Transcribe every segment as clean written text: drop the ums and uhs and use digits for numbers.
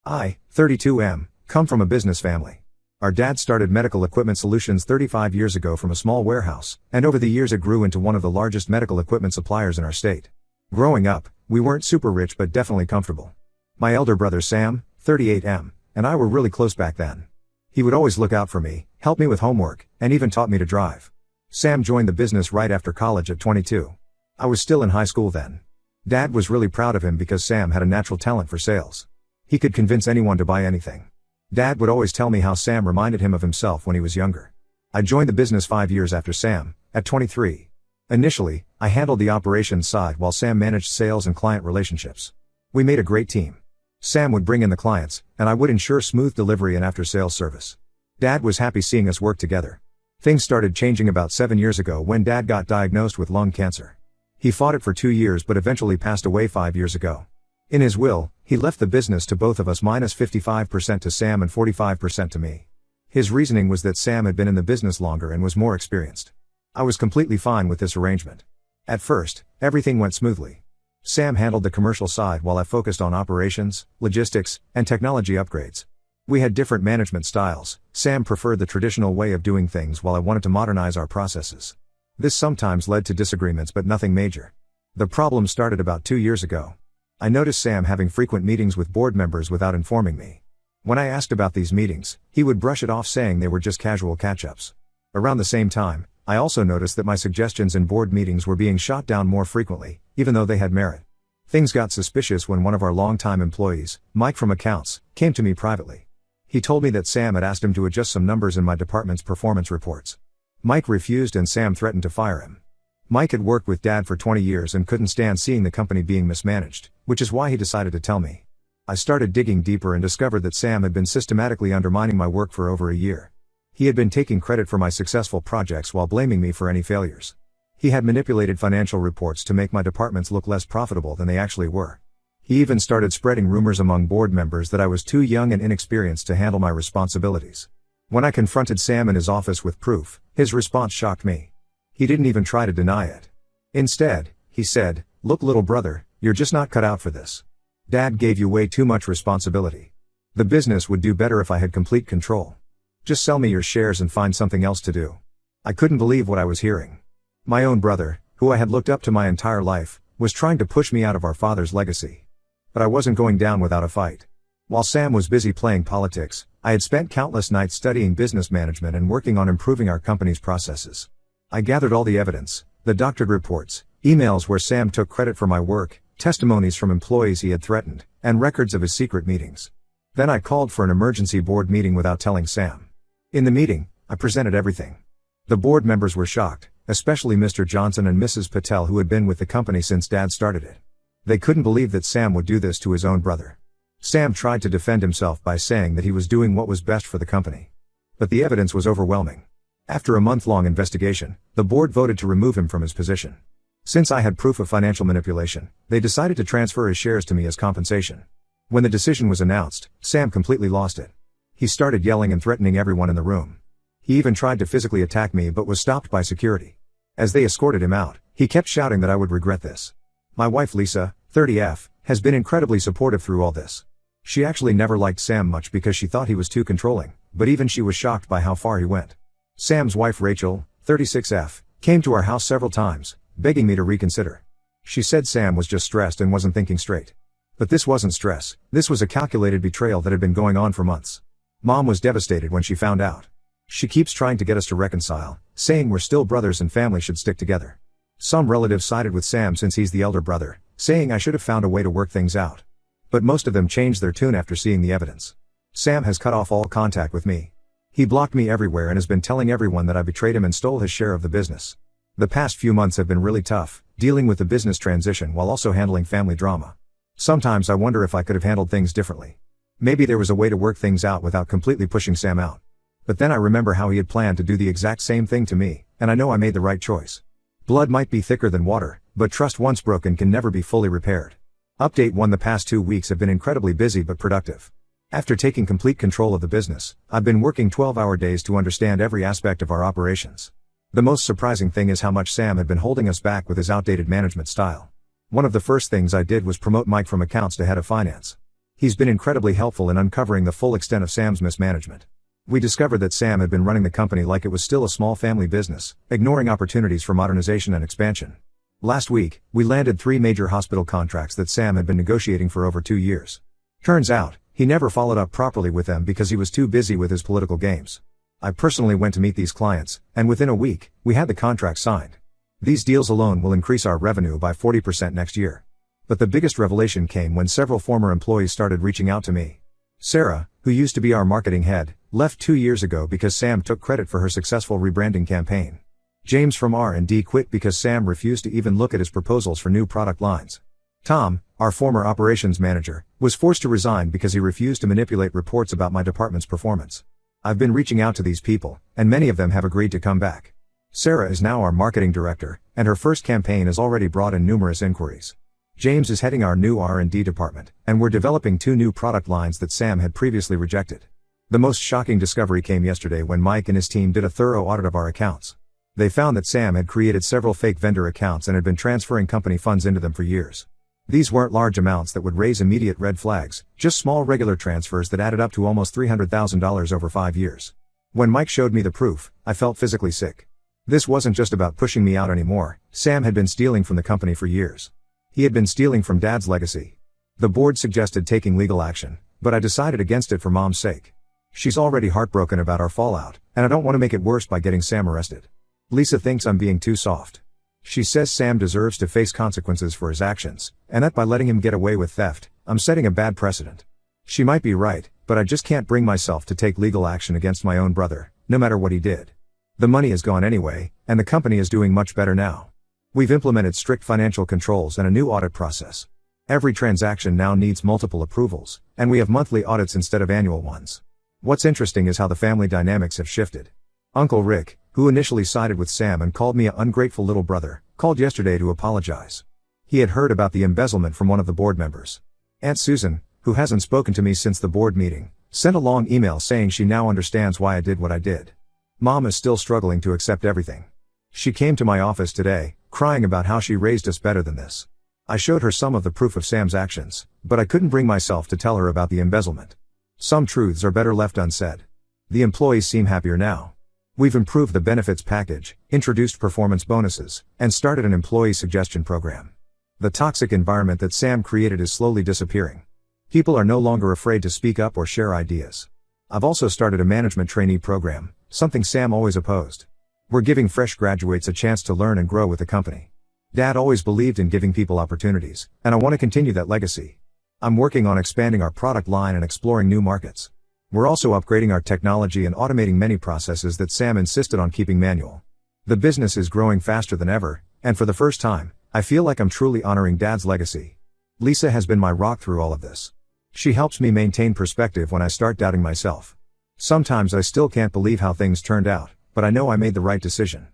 I, 32M, come from a business family. Our dad started Medical Equipment Solutions 35 years ago from a small warehouse, and over the years it grew into one of the largest medical equipment suppliers in our state. Growing up, we weren't super rich but definitely comfortable. My elder brother Sam, 38M, and I were really close back then. He would always look out for me, help me with homework, and even taught me to drive. Sam joined the business right after college at 22. I was still in high school then. Dad was really proud of him because Sam had a natural talent for sales. He could convince anyone to buy anything. Dad would always tell me how Sam reminded him of himself when he was younger. I joined the business 5 years after Sam, at 23. Initially, I handled the operations side while Sam managed sales and client relationships. We made a great team. Sam would bring in the clients, and I would ensure smooth delivery and after-sales service. Dad was happy seeing us work together. Things started changing about 7 years ago when Dad got diagnosed with lung cancer. He fought it for 2 years but eventually passed away 5 years ago. In his will, he left the business to both of us minus 55% to Sam and 45% to me. His reasoning was that Sam had been in the business longer and was more experienced. I was completely fine with this arrangement. At first, everything went smoothly. Sam handled the commercial side while I focused on operations, logistics, and technology upgrades. We had different management styles. Sam preferred the traditional way of doing things while I wanted to modernize our processes. This sometimes led to disagreements but nothing major. The problem started about 2 years ago. I noticed Sam having frequent meetings with board members without informing me. When I asked about these meetings, he would brush it off saying they were just casual catch-ups. Around the same time, I also noticed that my suggestions in board meetings were being shot down more frequently, even though they had merit. Things got suspicious when one of our longtime employees, Mike from accounts, came to me privately. He told me that Sam had asked him to adjust some numbers in my department's performance reports. Mike refused and Sam threatened to fire him. Mike had worked with Dad for 20 years and couldn't stand seeing the company being mismanaged, which is why he decided to tell me. I started digging deeper and discovered that Sam had been systematically undermining my work for over a year. He had been taking credit for my successful projects while blaming me for any failures. He had manipulated financial reports to make my departments look less profitable than they actually were. He even started spreading rumors among board members that I was too young and inexperienced to handle my responsibilities. When I confronted Sam in his office with proof, his response shocked me. He didn't even try to deny it. Instead, he said, "Look, little brother, you're just not cut out for this. Dad gave you way too much responsibility. The business would do better if I had complete control. Just sell me your shares and find something else to do." I couldn't believe what I was hearing. My own brother, who I had looked up to my entire life, was trying to push me out of our father's legacy. But I wasn't going down without a fight. While Sam was busy playing politics, I had spent countless nights studying business management and working on improving our company's processes. I gathered all the evidence, the doctored reports, emails where Sam took credit for my work, testimonies from employees he had threatened, and records of his secret meetings. Then I called for an emergency board meeting without telling Sam. In the meeting, I presented everything. The board members were shocked, especially Mr. Johnson and Mrs. Patel, who had been with the company since Dad started it. They couldn't believe that Sam would do this to his own brother. Sam tried to defend himself by saying that he was doing what was best for the company. But the evidence was overwhelming. After a month-long investigation, the board voted to remove him from his position. Since I had proof of financial manipulation, they decided to transfer his shares to me as compensation. When the decision was announced, Sam completely lost it. He started yelling and threatening everyone in the room. He even tried to physically attack me but was stopped by security. As they escorted him out, he kept shouting that I would regret this. My wife Lisa, 30F, has been incredibly supportive through all this. She actually never liked Sam much because she thought he was too controlling, but even she was shocked by how far he went. Sam's wife Rachel, 36F, came to our house several times, begging me to reconsider. She said Sam was just stressed and wasn't thinking straight. But this wasn't stress, this was a calculated betrayal that had been going on for months. Mom was devastated when she found out. She keeps trying to get us to reconcile, saying we're still brothers and family should stick together. Some relatives sided with Sam since he's the elder brother, saying I should have found a way to work things out. But most of them changed their tune after seeing the evidence. Sam has cut off all contact with me. He blocked me everywhere and has been telling everyone that I betrayed him and stole his share of the business. The past few months have been really tough, dealing with the business transition while also handling family drama. Sometimes I wonder if I could have handled things differently. Maybe there was a way to work things out without completely pushing Sam out. But then I remember how he had planned to do the exact same thing to me, and I know I made the right choice. Blood might be thicker than water, but trust once broken can never be fully repaired. Update 1: The past 2 weeks have been incredibly busy but productive. After taking complete control of the business, I've been working 12-hour days to understand every aspect of our operations. The most surprising thing is how much Sam had been holding us back with his outdated management style. One of the first things I did was promote Mike from accounts to head of finance. He's been incredibly helpful in uncovering the full extent of Sam's mismanagement. We discovered that Sam had been running the company like it was still a small family business, ignoring opportunities for modernization and expansion. Last week, we landed 3 major hospital contracts that Sam had been negotiating for over 2 years. Turns out, he never followed up properly with them because he was too busy with his political games. I personally went to meet these clients, and within a week, we had the contract signed. These deals alone will increase our revenue by 40% next year. But the biggest revelation came when several former employees started reaching out to me. Sarah, who used to be our marketing head, left 2 years ago because Sam took credit for her successful rebranding campaign. James from R&D quit because Sam refused to even look at his proposals for new product lines. Tom, our former operations manager, was forced to resign because he refused to manipulate reports about my department's performance. I've been reaching out to these people, and many of them have agreed to come back. Sarah is now our marketing director, and her first campaign has already brought in numerous inquiries. James is heading our new R&D department, and we're developing 2 new product lines that Sam had previously rejected. The most shocking discovery came yesterday when Mike and his team did a thorough audit of our accounts. They found that Sam had created several fake vendor accounts and had been transferring company funds into them for years. These weren't large amounts that would raise immediate red flags, just small regular transfers that added up to almost $300,000 over 5 years. When Mike showed me the proof, I felt physically sick. This wasn't just about pushing me out anymore. Sam had been stealing from the company for years. He had been stealing from Dad's legacy. The board suggested taking legal action, but I decided against it for Mom's sake. She's already heartbroken about our fallout, and I don't want to make it worse by getting Sam arrested. Lisa thinks I'm being too soft. She says Sam deserves to face consequences for his actions, and that by letting him get away with theft, I'm setting a bad precedent. She might be right, but I just can't bring myself to take legal action against my own brother, no matter what he did. The money is gone anyway, and the company is doing much better now. We've implemented strict financial controls and a new audit process. Every transaction now needs multiple approvals, and we have monthly audits instead of annual ones. What's interesting is how the family dynamics have shifted. Uncle Rick, who initially sided with Sam and called me an ungrateful little brother, called yesterday to apologize. He had heard about the embezzlement from one of the board members. Aunt Susan, who hasn't spoken to me since the board meeting, sent a long email saying she now understands why I did what I did. Mom is still struggling to accept everything. She came to my office today, crying about how she raised us better than this. I showed her some of the proof of Sam's actions, but I couldn't bring myself to tell her about the embezzlement. Some truths are better left unsaid. The employees seem happier now. We've improved the benefits package, introduced performance bonuses, and started an employee suggestion program. The toxic environment that Sam created is slowly disappearing. People are no longer afraid to speak up or share ideas. I've also started a management trainee program, something Sam always opposed. We're giving fresh graduates a chance to learn and grow with the company. Dad always believed in giving people opportunities, and I want to continue that legacy. I'm working on expanding our product line and exploring new markets. We're also upgrading our technology and automating many processes that Sam insisted on keeping manual. The business is growing faster than ever, and for the first time, I feel like I'm truly honoring Dad's legacy. Lisa has been my rock through all of this. She helps me maintain perspective when I start doubting myself. Sometimes I still can't believe how things turned out, but I know I made the right decision.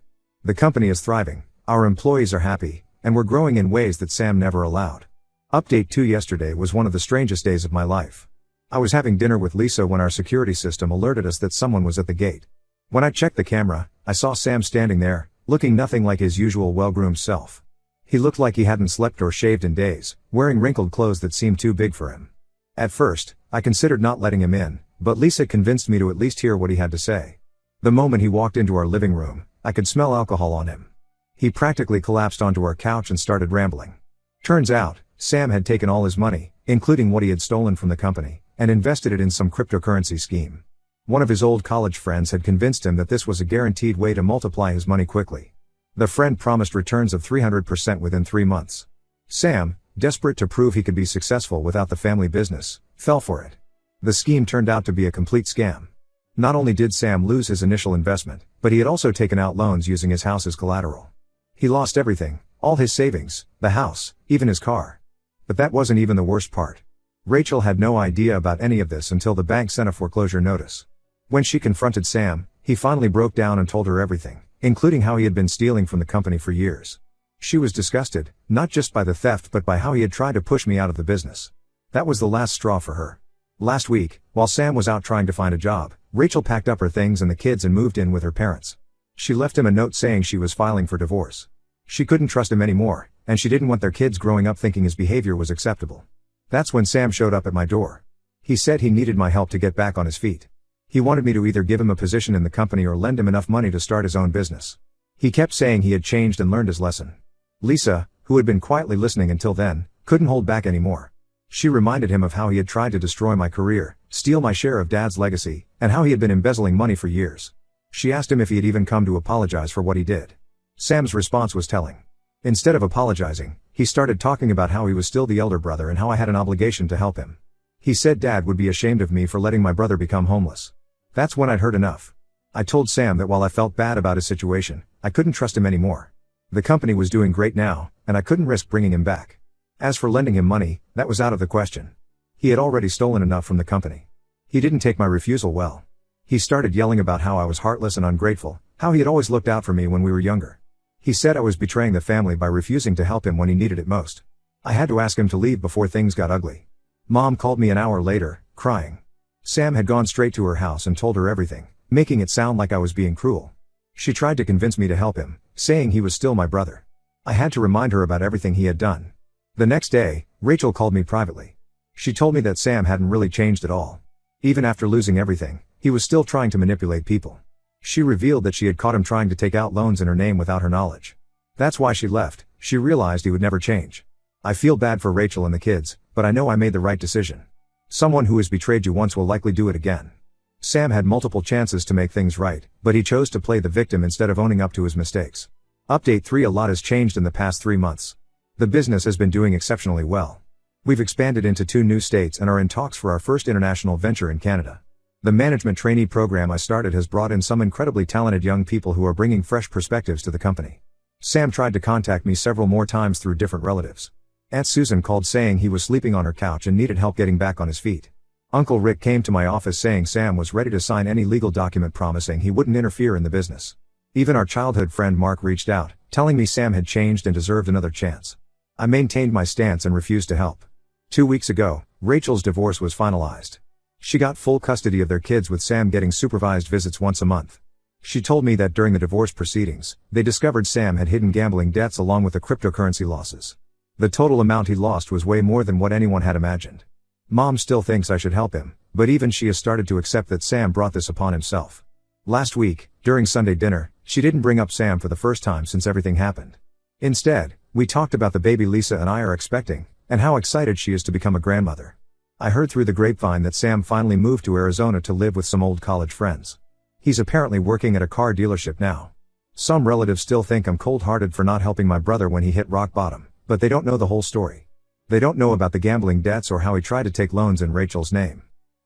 The company is thriving, our employees are happy, and we're growing in ways that Sam never allowed. Update 2 yesterday was one of the strangest days of my life. I was having dinner with Lisa when our security system alerted us that someone was at the gate. When I checked the camera, I saw Sam standing there, looking nothing like his usual well-groomed self. He looked like he hadn't slept or shaved in days, wearing wrinkled clothes that seemed too big for him. At first, I considered not letting him in, but Lisa convinced me to at least hear what he had to say. The moment he walked into our living room, I could smell alcohol on him. He practically collapsed onto our couch and started rambling. Turns out, Sam had taken all his money, including what he had stolen from the company, and invested it in some cryptocurrency scheme. One of his old college friends had convinced him that this was a guaranteed way to multiply his money quickly. The friend promised returns of 300% within 3 months. Sam, desperate to prove he could be successful without the family business, fell for it. The scheme turned out to be a complete scam. Not only did Sam lose his initial investment, but he had also taken out loans using his house as collateral. He lost everything, all his savings, the house, even his car. But that wasn't even the worst part. Rachel had no idea about any of this until the bank sent a foreclosure notice. When she confronted Sam, he finally broke down and told her everything, including how he had been stealing from the company for years. She was disgusted, not just by the theft but by how he had tried to push me out of the business. That was the last straw for her. Last week, while Sam was out trying to find a job, Rachel packed up her things and the kids and moved in with her parents. She left him a note saying she was filing for divorce. She couldn't trust him anymore, and she didn't want their kids growing up thinking his behavior was acceptable. That's when Sam showed up at my door. He said he needed my help to get back on his feet. He wanted me to either give him a position in the company or lend him enough money to start his own business. He kept saying he had changed and learned his lesson. Lisa, who had been quietly listening until then, couldn't hold back anymore. She reminded him of how he had tried to destroy my career, steal my share of Dad's legacy, and how he had been embezzling money for years. She asked him if he had even come to apologize for what he did. Sam's response was telling. Instead of apologizing, he started talking about how he was still the elder brother and how I had an obligation to help him. He said Dad would be ashamed of me for letting my brother become homeless. That's when I'd heard enough. I told Sam that while I felt bad about his situation, I couldn't trust him anymore. The company was doing great now, and I couldn't risk bringing him back. As for lending him money, that was out of the question. He had already stolen enough from the company. He didn't take my refusal well. He started yelling about how I was heartless and ungrateful, how he had always looked out for me when we were younger. He said I was betraying the family by refusing to help him when he needed it most. I had to ask him to leave before things got ugly. Mom called me an hour later, crying. Sam had gone straight to her house and told her everything, making it sound like I was being cruel. She tried to convince me to help him, saying he was still my brother. I had to remind her about everything he had done. The next day, Rachel called me privately. She told me that Sam hadn't really changed at all. Even after losing everything, he was still trying to manipulate people. She revealed that she had caught him trying to take out loans in her name without her knowledge. That's why she left. She realized he would never change. I feel bad for Rachel and the kids, but I know I made the right decision. Someone who has betrayed you once will likely do it again. Sam had multiple chances to make things right, but he chose to play the victim instead of owning up to his mistakes. Update 3: A lot has changed in the past 3 months. The business has been doing exceptionally well. We've expanded into 2 new states and are in talks for our first international venture in Canada. The management trainee program I started has brought in some incredibly talented young people who are bringing fresh perspectives to the company. Sam tried to contact me several more times through different relatives. Aunt Susan called saying he was sleeping on her couch and needed help getting back on his feet. Uncle Rick came to my office saying Sam was ready to sign any legal document promising he wouldn't interfere in the business. Even our childhood friend Mark reached out, telling me Sam had changed and deserved another chance. I maintained my stance and refused to help. 2 weeks ago, Rachel's divorce was finalized. She got full custody of their kids with Sam getting supervised visits once a month. She told me that during the divorce proceedings, they discovered Sam had hidden gambling debts along with the cryptocurrency losses. The total amount he lost was way more than what anyone had imagined. Mom still thinks I should help him, but even she has started to accept that Sam brought this upon himself. Last week, during Sunday dinner, she didn't bring up Sam for the first time since everything happened. Instead, we talked about the baby Lisa and I are expecting, and how excited she is to become a grandmother. I heard through the grapevine that Sam finally moved to Arizona to live with some old college friends. He's apparently working at a car dealership now. Some relatives still think I'm cold-hearted for not helping my brother when he hit rock bottom, but they don't know the whole story. They don't know about the gambling debts or how he tried to take loans in Rachel's name.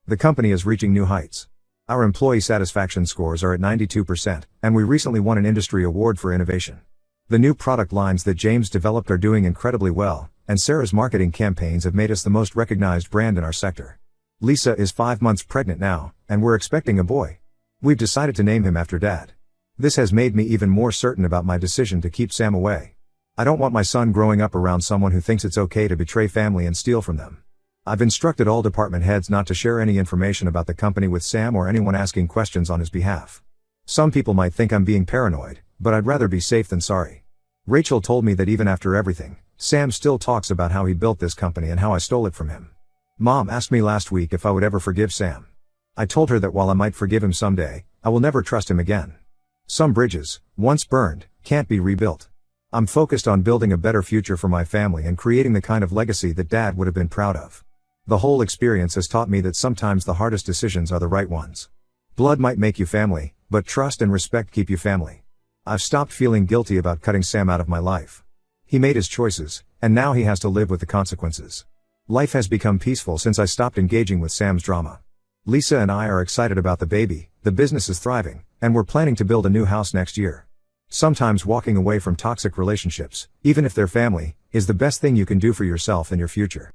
The company is reaching new heights. Our employee satisfaction scores are at 92%, and we recently won an industry award for innovation. The new product lines that James developed are doing incredibly well, and Sarah's marketing campaigns have made us the most recognized brand in our sector. Lisa is 5 months pregnant now, and we're expecting a boy. We've decided to name him after Dad. This has made me even more certain about my decision to keep Sam away. I don't want my son growing up around someone who thinks it's okay to betray family and steal from them. I've instructed all department heads not to share any information about the company with Sam or anyone asking questions on his behalf. Some people might think I'm being paranoid, but I'd rather be safe than sorry. Rachel told me that even after everything, Sam still talks about how he built this company and how I stole it from him. Mom asked me last week if I would ever forgive Sam. I told her that while I might forgive him someday, I will never trust him again. Some bridges, once burned, can't be rebuilt. I'm focused on building a better future for my family and creating the kind of legacy that Dad would have been proud of. The whole experience has taught me that sometimes the hardest decisions are the right ones. Blood might make you family, but trust and respect keep you family. I've stopped feeling guilty about cutting Sam out of my life. He made his choices, and now he has to live with the consequences. Life has become peaceful since I stopped engaging with Sam's drama. Lisa and I are excited about the baby, the business is thriving, and we're planning to build a new house next year. Sometimes walking away from toxic relationships, even if they're family, is the best thing you can do for yourself and your future.